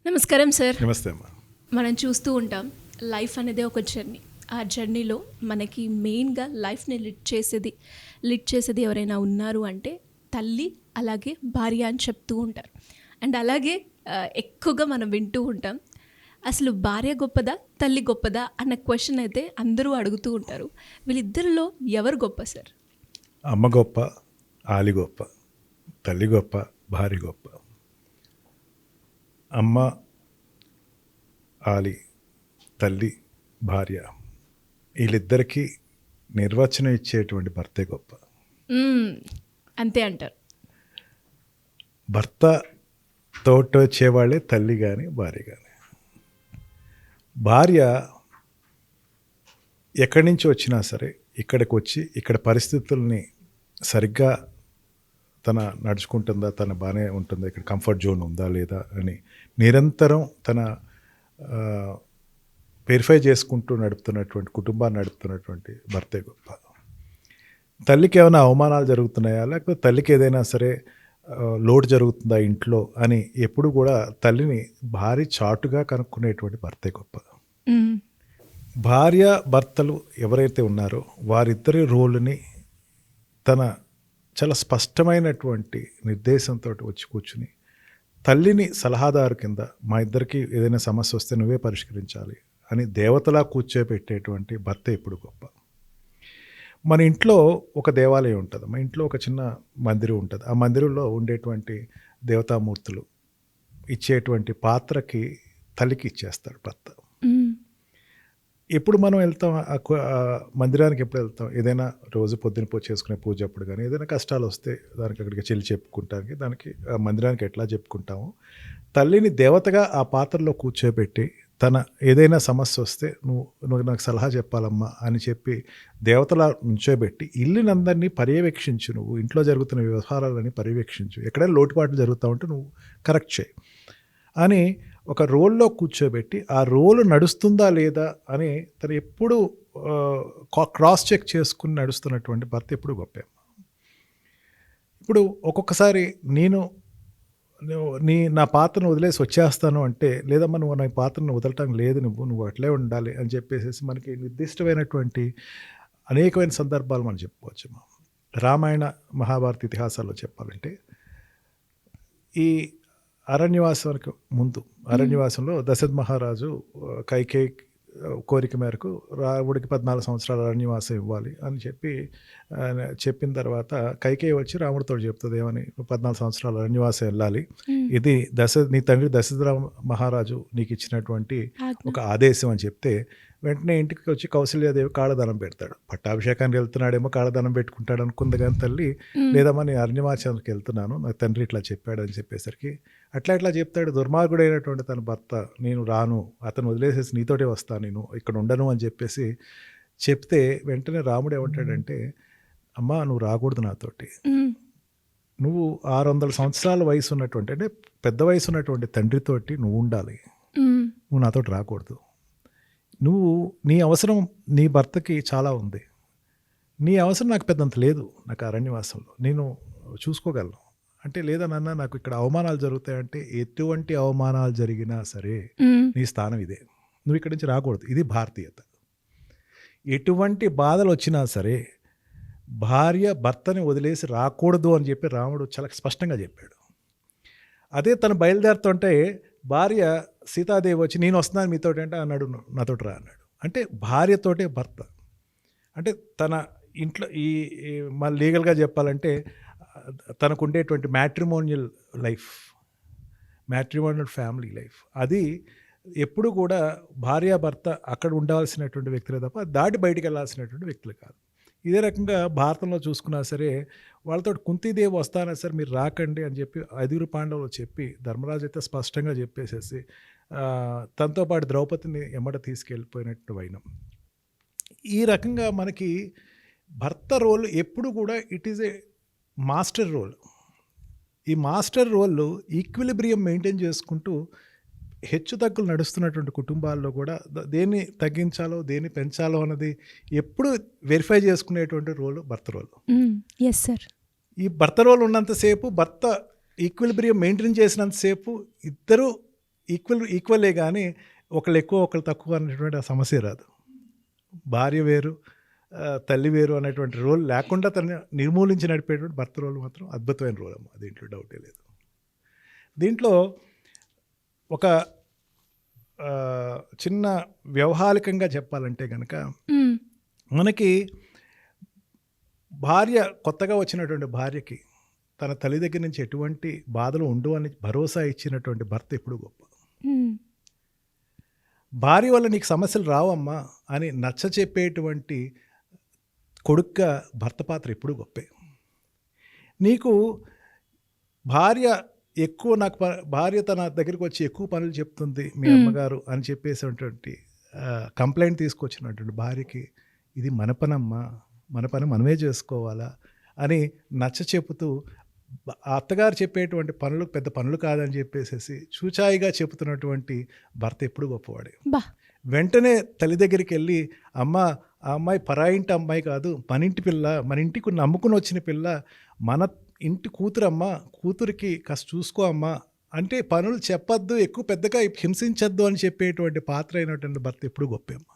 నమస్కారం సార్. నమస్తే అమ్మా. మనం చూస్తూ ఉంటాం లైఫ్ అనేది ఒక జర్నీ. ఆ జర్నీలో మనకి మెయిన్గా లైఫ్ని లీడ్ చేసేది ఎవరైనా ఉన్నారు అంటే తల్లి, అలాగే భార్య అని చెప్తూ ఉంటారు. అండ్ అలాగే ఎక్కువగా మనం వింటూ ఉంటాం, అసలు భార్య గొప్పదా తల్లి గొప్పదా అన్న క్వశ్చన్ అయితే అందరూ అడుగుతూ ఉంటారు. వీళ్ళిద్దరిలో ఎవరు గొప్ప సార్? అమ్మ గొప్ప, ఆలి గొప్ప, తల్లి గొప్ప, భార్య గొప్ప. అమ్మ, ఆలి, తల్లి, భార్య వీళ్ళిద్దరికీ నిర్వచనం ఇచ్చేటువంటి భర్తే గొప్ప. అంతే అంటారు. భర్త తోటి వచ్చేవాళ్ళే తల్లి కానీ భార్య కానీ. భార్య ఎక్కడి నుంచి వచ్చినా సరే ఇక్కడికి వచ్చి ఇక్కడ పరిస్థితుల్ని సరిగ్గా తన నడుచుకుంటుందా, తన బాగానే ఉంటుందా, ఇక్కడ కంఫర్ట్ జోన్ ఉందా లేదా అని నిరంతరం తన వెరిఫై చేసుకుంటూ నడుపుతున్నటువంటి కుటుంబాన్ని నడుపుతున్నటువంటి భర్తే గొప్ప. తల్లికి ఏమైనా అవమానాలు జరుగుతున్నాయా, లేకపోతే తల్లికి ఏదైనా సరే లోటు జరుగుతుందా ఇంట్లో అని ఎప్పుడు కూడా తల్లిని భారీ చాటుగా కనుక్కునేటువంటి భర్తే గొప్ప. భార్య భర్తలు ఎవరైతే ఉన్నారో వారిద్దరి రోలుని తన చాలా స్పష్టమైనటువంటి నిర్దేశంతో వచ్చి కూర్చుని తల్లిని సలహాదారు కింద మా ఇద్దరికి ఏదైనా సమస్య వస్తే నువ్వే పరిష్కరించాలి అని దేవతలా కూర్చోబెట్టేటువంటి భర్త ఎప్పుడు గొప్ప. మన ఇంట్లో ఒక దేవాలయం ఉంటుంది, మా ఇంట్లో ఒక చిన్న మందిరం ఉంటుంది. ఆ మందిరంలో ఉండేటువంటి దేవతామూర్తులు ఇచ్చేటువంటి పాత్రకి తల్లికి ఇచ్చేస్తాడు భర్త. ఎప్పుడు మనం వెళ్తాం మందిరానికి, ఎప్పుడు వెళ్తాం ఏదైనా రోజు పొద్దున చేసుకునే పూజ అప్పుడు కానీ ఏదైనా కష్టాలు వస్తే దానికి అక్కడికి చెల్లి చెప్పుకుంటానికి దానికి మందిరానికి ఎట్లా చెప్పుకుంటామో తల్లిని దేవతగా ఆ పాత్రలో కూర్చోబెట్టి తన ఏదైనా సమస్య వస్తే నువ్వు నాకు సలహా చెప్పాలమ్మా అని చెప్పి దేవతలా నుంచోబెట్టి ఇల్లునందరినీ పర్యవేక్షించు, నువ్వు ఇంట్లో జరుగుతున్న వ్యవహారాలని పర్యవేక్షించు, ఎక్కడైనా లోటుపాట్లు జరుగుతూ ఉంటే నువ్వు కరెక్ట్ చేయి అని ఒక రోల్లో కూర్చోబెట్టి ఆ రోలు నడుస్తుందా లేదా అని తను ఎప్పుడు క్రాస్ చెక్ చేసుకుని నడుస్తున్నటువంటి భర్త ఎప్పుడు గొప్ప. ఇప్పుడు ఒక్కొక్కసారి నా పాత్రను వదిలేసి వచ్చేస్తాను అంటే, లేదమ్మా నువ్వు నా పాత్రను వదలటం లేదు, నువ్వు అట్లే ఉండాలి అని చెప్పేసి మనకి నిర్దిష్టమైనటువంటి అనేకమైన సందర్భాలు మనం చెప్పుకోవచ్చు. రామాయణ మహాభారత ఇతిహాసాల్లో చెప్పాలంటే ఈ అరణ్యవాసానికి ముందు అరణ్యవాసంలో దశరథ మహారాజు కైకేయి కోరిక మేరకు రాముడికి 14 సంవత్సరాల అరణ్యవాసం ఇవ్వాలి అని చెప్పిన తర్వాత కైకేయి వచ్చి రాముడితో చెప్తుంది ఏమని, 14 సంవత్సరాల అరణ్యవాసం వెళ్ళాలి, ఇది నీ తండ్రి దశరథ మహారాజు నీకు ఇచ్చినటువంటి ఒక ఆదేశం అని చెప్తే వెంటనే ఇంటికి వచ్చి కౌశల్యాదేవి కాళ్ళదానం పెడతాడు. పట్టాభిషేకానికి వెళ్తున్నాడేమో కాళ్ళదానం పెట్టుకుంటాడు అనుకుంది కానీ తల్లి, లేదమ్మా నేను అరణ్యవాసానికి వెళ్తున్నాను, నాకు తండ్రి ఇట్లా చెప్పాడు అని చెప్పేసరికి అట్లా చెప్తాడు. దుర్మార్గుడైనటువంటి తన భర్త నేను రాను, అతను వదిలేసేసి నీతోటే వస్తాను, నేను ఇక్కడ ఉండను అని చెప్పేసి చెప్తే వెంటనే రాముడు ఏమంటాడంటే, అమ్మా నువ్వు రాకూడదు నాతోటి, నువ్వు 600 సంవత్సరాల వయసు ఉన్నటువంటి అంటే పెద్ద వయసు ఉన్నటువంటి తండ్రితోటి నువ్వు ఉండాలి, నువ్వు నాతోటి రాకూడదు. నీ అవసరం నీ భర్తకి చాలా ఉంది, నీ అవసరం నాకు పెద్దంత లేదు, నాకు అరణ్యవాసంలో నేను చూసుకోగలను అంటే, లేదా నాన్న నాకు ఇక్కడ అవమానాలు జరుగుతాయంటే ఎటువంటి అవమానాలు జరిగినా సరే నీ స్థానం ఇదే, నువ్వు ఇక్కడి నుంచి రాకూడదు. ఇది భారతీయత. ఎటువంటి బాధలు వచ్చినా సరే భార్య భర్తని వదిలేసి రాకూడదు అని చెప్పి రాముడు చాలా స్పష్టంగా చెప్పాడు. అదే తను బయలుదేరుతుంటే భార్య సీతాదేవి వచ్చి నేను వస్తున్నాను మీతోటి అంటే అన్నాడు, నాతోటి రా అన్నాడు. అంటే భార్యతోటే భర్త అంటే తన ఇంట్లో ఈ మళ్ళీ లీగల్గా చెప్పాలంటే తనకు ఉండేటువంటి మ్యాట్రిమోనియల్ ఫ్యామిలీ లైఫ్ అది ఎప్పుడు కూడా భార్యాభర్త అక్కడ ఉండాల్సినటువంటి వ్యక్తులే తప్ప దాటి బయటికి వెళ్ళాల్సినటువంటి వ్యక్తులు కాదు. ఇదే రకంగా భారతంలో చూసుకున్నా సరే వాళ్ళతో కుంతీదేవి వస్తానా సరే మీరు రాకండి అని చెప్పి 5 పాండవులు చెప్పి ధర్మరాజు అయితే స్పష్టంగా చెప్పేసేసి తనతో పాటు ద్రౌపదిని ఎమ్మట తీసుకెళ్ళిపోయినట్టు వైనం. ఈ రకంగా మనకి భర్త రోల్ ఎప్పుడు కూడా it is a master role. ఈ మాస్టర్ రోల్ ఈక్విలిబ్రియం మెయింటైన్ చేసుకుంటూ హెచ్చు తగ్గులు నడుస్తున్నటువంటి కుటుంబాల్లో కూడా దేన్ని తగ్గించాలో దేన్ని పెంచాలో అన్నది ఎప్పుడు వెరిఫై చేసుకునేటువంటి రోల్ భర్త రోల్. Yes sir. ఈ భర్త రోల్ ఉన్నంతసేపు, భర్త ఈక్విలిబ్రియం మెయింటైన్ చేసినంతసేపు ఇద్దరు ఈక్వలే కానీ ఒకళ్ళు ఎక్కువ ఒకళ్ళు తక్కువ అనేటువంటి ఆ సమస్య రాదు. భార్య వేరు తల్లి వేరు అనేటువంటి రోల్ లేకుండా తను నిర్మూలించి నడిపేటువంటి భర్త రోల్ మాత్రం అద్భుతమైన రోల్ అమ్మ, దీంట్లో డౌటే లేదు. దీంట్లో ఒక చిన్న వ్యవహారికంగా చెప్పాలంటే కనుక మనకి భార్య కొత్తగా వచ్చినటువంటి భార్యకి తన తల్లి దగ్గర నుంచి ఎటువంటి బాధలు ఉండవు అని భరోసా ఇచ్చినటువంటి భర్త ఎప్పుడు గొప్ప. భార్య వల్ల నీకు సమస్యలు రావమ్మా అని నచ్చ చెప్పేటువంటి కొడుగ్గా భర్త పాత్ర ఎప్పుడు గొప్పే. నీకు భార్య ఎక్కువ భార్య తన దగ్గరికి వచ్చి ఎక్కువ పనులు చెప్తుంది మీ అమ్మగారు అని చెప్పేసినటువంటి కంప్లైంట్ తీసుకొచ్చినటువంటి భార్యకి ఇది మన పనమ్మా, మన పని మనమే చేసుకోవాలా అని నచ్చ చెబుతూ అత్తగారు చెప్పేటువంటి పనులు పెద్ద పనులు కాదని చెప్పేసి చూచాయిగా చెబుతున్నటువంటి భర్త ఎప్పుడు గొప్పవాడే. వెంటనే తల్లి దగ్గరికి వెళ్ళి అమ్మ ఆ అమ్మాయి పరాయింటి అమ్మాయి కాదు, మన ఇంటి పిల్ల, మన ఇంటికి నమ్ముకుని వచ్చిన పిల్ల, మన ఇంటి కూతురమ్మ, కూతురికి కాస్త చూసుకో అమ్మా అంటే పనులు చెప్పొద్దు, ఎక్కువ పెద్దగా హింసించద్దు అని చెప్పేటువంటి పాత్ర అయినటువంటి భర్త ఎప్పుడు గొప్పేమ్మ.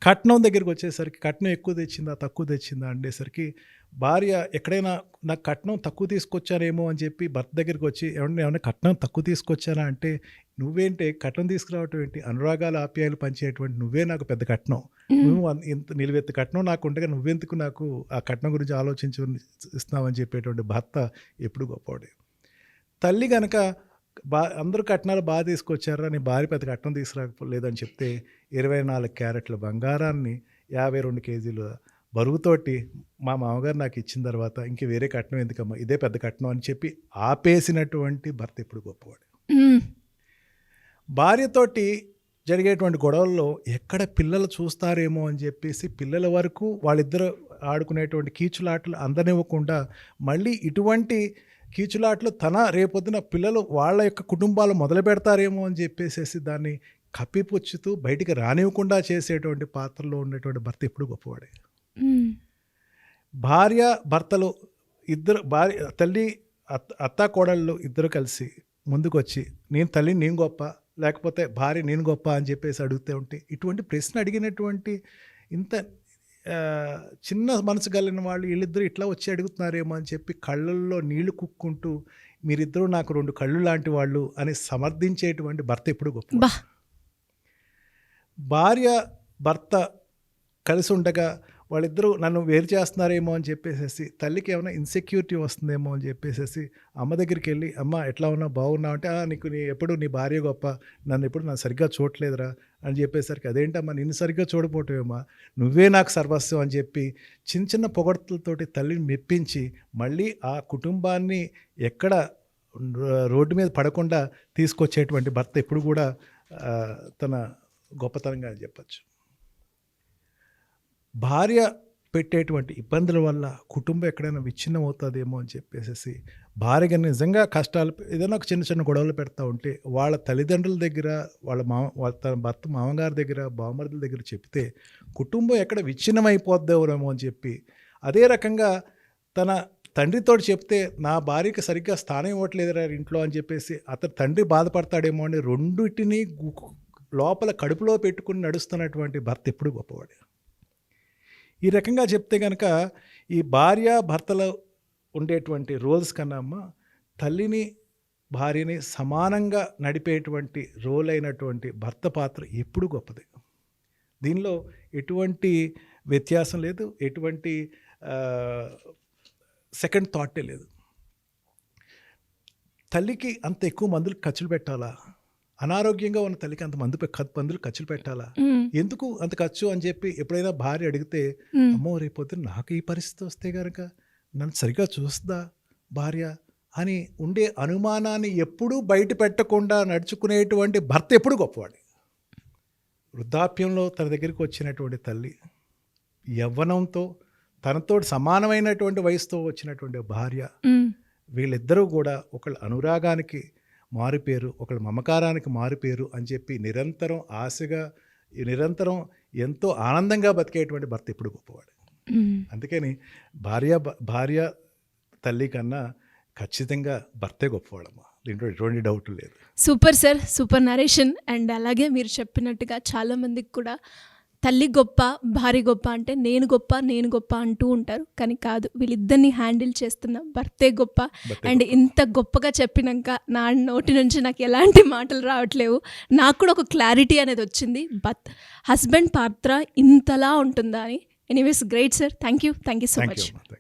కట్నం దగ్గరికి వచ్చేసరికి కట్నం ఎక్కువ తెచ్చిందా తక్కువ తెచ్చిందా అనేసరికి భార్య ఎక్కడైనా నాకు కట్నం తక్కువ తీసుకొచ్చానేమో అని చెప్పి భర్త దగ్గరికి వచ్చి ఏమన్నా కట్నం తక్కువ తీసుకొచ్చానా అంటే నువ్వేంటి కట్నం తీసుకురావటం ఏంటి, అనురాగాలు ఆప్యాయాలు పంచేటువంటి నువ్వే నాకు పెద్ద కట్నం, నువ్వు ఇంత నిలువెత్తు కట్నం నాకు ఉండగా నువ్వెందుకు నాకు ఆ కట్నం గురించి ఆలోచించి ఇస్తున్నావని చెప్పేటువంటి భర్త ఎప్పుడు గొప్పవాడే. తల్లి కనుక అందరూ కట్నాలు బాగా తీసుకొచ్చారా, నీ భార్య పెద్ద కట్నం తీసుకురాలేదని చెప్తే 24 క్యారెట్ల బంగారాన్ని 52 కేజీల బరువుతోటి మా మామగారు నాకు ఇచ్చిన తర్వాత ఇంక వేరే కట్నం ఎందుకమ్మా, ఇదే పెద్ద కట్నం అని చెప్పి ఆపేసినటువంటి భర్త ఎప్పుడు గొప్పవాడు. భార్యతోటి జరిగేటువంటి గొడవల్లో ఎక్కడ పిల్లలు చూస్తారేమో అని చెప్పేసి పిల్లల వరకు వాళ్ళిద్దరు ఆడుకునేటువంటి కీచులాటలు అందనివ్వకుండా మళ్ళీ ఇటువంటి కీచులాట్లు తన రేపొద్దున పిల్లలు వాళ్ళ యొక్క కుటుంబాలు మొదలు పెడతారేమో అని చెప్పేసి దాన్ని కప్పిపుచ్చుతూ బయటికి రానివ్వకుండా చేసేటువంటి పాత్రలో ఉండేటువంటి భర్త ఎప్పుడు గొప్పవాడే. భార్య భర్తలు ఇద్దరు, తల్లి అత్త కోడళ్ళు ఇద్దరు కలిసి ముందుకు వచ్చి నేను తల్లి నేను గొప్ప లేకపోతే భార్య నేను గొప్ప అని చెప్పేసి అడుగుతూ ఉంటే ఇటువంటి ప్రశ్న అడిగినటువంటి ఇంత చిన్న మనసు కలిగిన వాళ్ళు వీళ్ళిద్దరూ ఇట్లా వచ్చి అడుగుతున్నారేమో అని చెప్పి కళ్ళల్లో నీళ్లు కుక్కుంటూ మీరిద్దరూ నాకు 2 కళ్ళు లాంటి వాళ్ళు అని సమర్థించేటువంటి భర్త ఎప్పుడు గొప్ప. భార్య భర్త కలిసి ఉండగా వాళ్ళిద్దరూ నన్ను వేరు చేస్తున్నారేమో అని చెప్పేసి తల్లికి ఏమైనా ఇన్సెక్యూరిటీ వస్తుందేమో అని చెప్పేసి అమ్మ దగ్గరికి వెళ్ళి అమ్మ ఎట్లా ఉన్నావు బాగున్నావు అంటే నీకు ఎప్పుడు నీ భార్య గొప్ప, నన్ను సరిగ్గా చూడలేదురా అని చెప్పేసరికి అదేంటమ్మా నిన్ను సరిగ్గా చూడపోవటమేమా, నువ్వే నాకు సర్వస్వం అని చెప్పి చిన్న చిన్న పొగడ్తలతోటి తల్లిని మెప్పించి మళ్ళీ ఆ కుటుంబాన్ని ఎక్కడ రోడ్డు మీద పడకుండా తీసుకొచ్చేటువంటి భర్త ఎప్పుడు కూడా తన గొప్పతనంగా చెప్పచ్చు. భార్య పెట్టేటువంటి ఇబ్బందుల వల్ల కుటుంబం ఎక్కడైనా విచ్ఛిన్నం అవుతుందేమో అని చెప్పేసి భార్యగా నిజంగా కష్టాలు ఏదైనా ఒక చిన్న చిన్న గొడవలు పెడతా ఉంటే వాళ్ళ తల్లిదండ్రుల దగ్గర వాళ్ళ తన భర్త మామగారి దగ్గర బావమరుదుల దగ్గర చెప్తే కుటుంబం ఎక్కడ విచ్ఛిన్నం అయిపోద్దేమో అని చెప్పి అదే రకంగా తన తండ్రితో చెప్తే నా భార్యకి సరిగ్గా స్థానం ఇవ్వట్లేదురా ఇంట్లో అని చెప్పేసి అతను తండ్రి బాధపడతాడేమో అని రెండింటినీ లోపల కడుపులో పెట్టుకుని నడుస్తున్నటువంటి భర్త ఎప్పుడు గొప్పవాడే. ఈ రకంగా చెప్తే కనుక ఈ భార్య భర్తలో ఉండేటువంటి రోల్స్ కన్నా అమ్మ తల్లిని భార్యని సమానంగా నడిపేటువంటి రోల్ అయినటువంటి భర్త పాత్ర ఎప్పుడు గొప్పది. దీనిలో ఎటువంటి వ్యత్యాసం లేదు, ఎటువంటి సెకండ్ థాటే లేదు. తల్లికి అంత ఎక్కువ మందులు ఖర్చులు పెట్టాలా, అనారోగ్యంగా ఉన్న తల్లికి అంత మందులు ఖర్చులు పెట్టాలా, ఎందుకు అంత ఖర్చు అని చెప్పి ఎప్పుడైనా భార్య అడిగితే అమ్మో రేపొద్దున నాకు ఈ పరిస్థితి వస్తే కనుక నన్ను సరిగ్గా చూస్తుందా భార్య అని ఉండే అనుమానాన్ని ఎప్పుడూ బయట పెట్టకుండా నడుచుకునేటువంటి భర్త ఎప్పుడు గొప్పవాడు. వృద్ధాప్యంలో తన దగ్గరికి వచ్చినటువంటి తల్లి, యవ్వనంతో తనతో సమానమైనటువంటి వయసుతో వచ్చినటువంటి భార్య, వీళ్ళిద్దరూ కూడా ఒకళ్ళ అనురాగానికి మారిపోయారు, ఒకళ్ళ మమకారానికి మారిపోయారు అని చెప్పి నిరంతరం ఆశగా నిరంతరం ఎంతో ఆనందంగా బతికేటువంటి భర్త ఎప్పుడు గొప్పవాడు. అందుకని భార్య తల్లి కన్నా ఖచ్చితంగా భర్తే గొప్పవాడమ్మా. దీంట్లో ఎటువంటి డౌట్ లేదు. Super sir, super narration. And అలాగే మీరు చెప్పినట్టుగా చాలామందికి కూడా తల్లి గొప్ప, భార్య గొప్ప అంటే నేను గొప్ప అంటూ ఉంటారు. కానీ కాదు, వీళ్ళిద్దరిని హ్యాండిల్ చేస్తున్న భర్తే గొప్ప. అండ్ ఇంత గొప్పగా చెప్పినాక నా నోటి నుంచి నాకు ఎలాంటి మాటలు రావట్లేవు. నాకు కూడా ఒక క్లారిటీ అనేది వచ్చింది. బట్ హస్బెండ్ పాత్ర ఇంతలా ఉంటుందా అని. Anyways great sir, thank you so thank much. You.